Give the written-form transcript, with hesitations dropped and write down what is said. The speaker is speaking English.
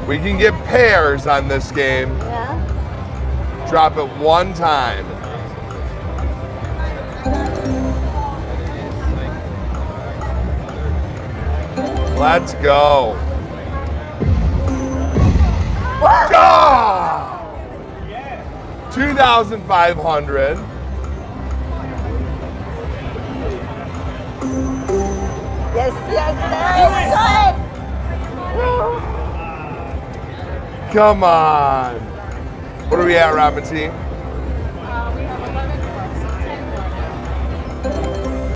We can get pairs on this game. Yeah. Drop it one time. Let's go. Oh! 2,500. Yes, yes, yes. Come on. What are we at, Robin T?